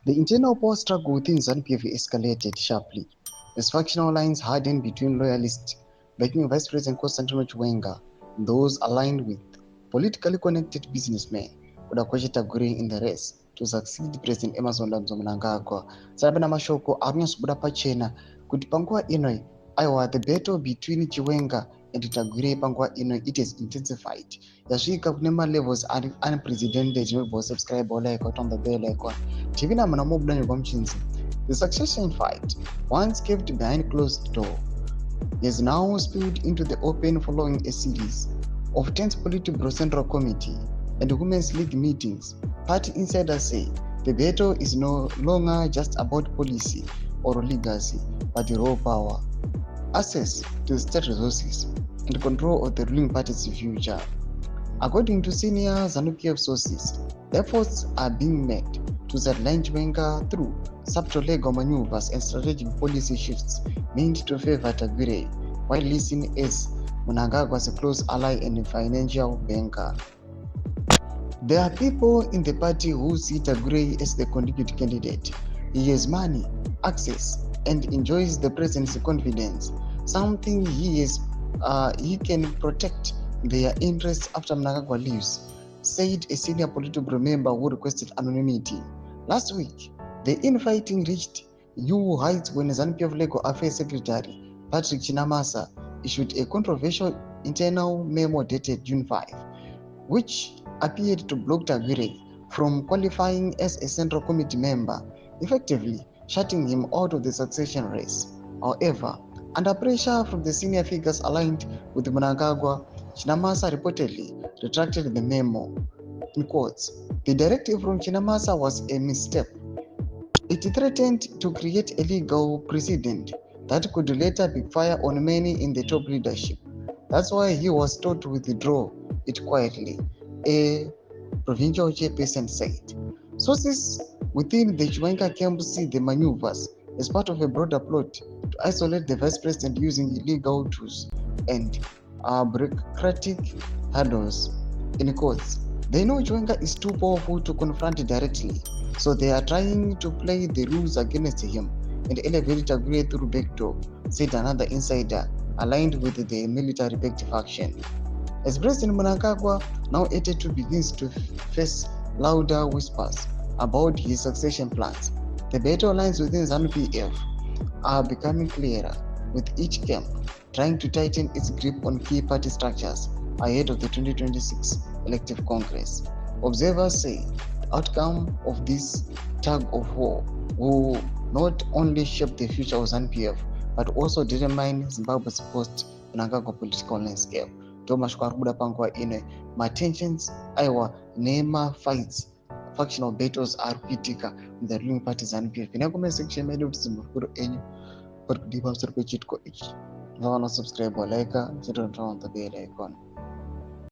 The internal power struggle within ZANU-PF escalated sharply as factional lines hardened between loyalists backing Vice President Constantino Chiwenga and those aligned with politically connected businessmen Kuda Tagwirei in the race to succeed President Emerson Mnangagwa. Sarabana mashoko arinyatsobuda pachena kuti panguva ino aiwa the battle between Chiwenga and Tagwirei panguva ino it has intensified. Yasvika kune malevels ari unprecedented zvinobva subscribe like on the bell icon. Tivina muna mobudanirwa muchinzi. The succession fight, once kept behind closed door, is now spilled into the open following a series of tense Politburo Central Committee and Women's League meetings. Party insiders say the battle is no longer just about policy or legacy, but raw power, access to state resources, and control of the ruling party's future. According to senior ZANU-PF sources, efforts are being made to sideline Chiwenga through subtle legal maneuvers and strategic policy shifts meant to favor Tagwirei, while listing as Mnangagwa's close ally and financial banker. There are people in the party who see Tagwirei as the conduit candidate. He has money, access, and enjoys the president's confidence, something he can protect their interests after Mnangagwa leaves, said a senior Politburo member who requested anonymity. Last week, the infighting reached new heights when ZANU-PF Legal Affairs Secretary Patrick Chinamasa issued a controversial internal memo dated June 5, which appeared to block Tagwirei from qualifying as a Central Committee member, effectively shutting him out of the succession race. However, under pressure from the senior figures aligned with Mnangagwa, Chinamasa reportedly retracted the memo. In quotes, the directive from Chinamasa was a misstep. It threatened to create a legal precedent that could later backfire on many in the top leadership. That's why he was told to withdraw it quietly, a provincial chairperson said. Sources within the Chiwenga camp see the maneuvers as part of a broader plot to isolate the vice president using illegal tools and bureaucratic hurdles. In quotes, they know Chiwenga is too powerful to confront directly, so they are trying to play the rules against him and elevate Tagwirei through backdoor, said another insider aligned with the military-backed faction. As President Mnangagwa, now 82, begins to face louder whispers about his succession plans, the battle lines within ZANU-PF are becoming clearer, with each camp trying to tighten its grip on key party structures ahead of the 2026 elective Congress. Observers say the outcome of this tug of war will not only shape the future of ZANU-PF, but also determine Zimbabwe's post-Mnangagwa political landscape. Thomas Kwarubuda panguva ino tensions aiwa fights factional battles are kuitika in the ruling party ZANU-PF. Ina comment section medu kuti zimbukuru enyu pari kudipa musoro pechitiko ichi. Subscribe, like, and turn on the bell icon.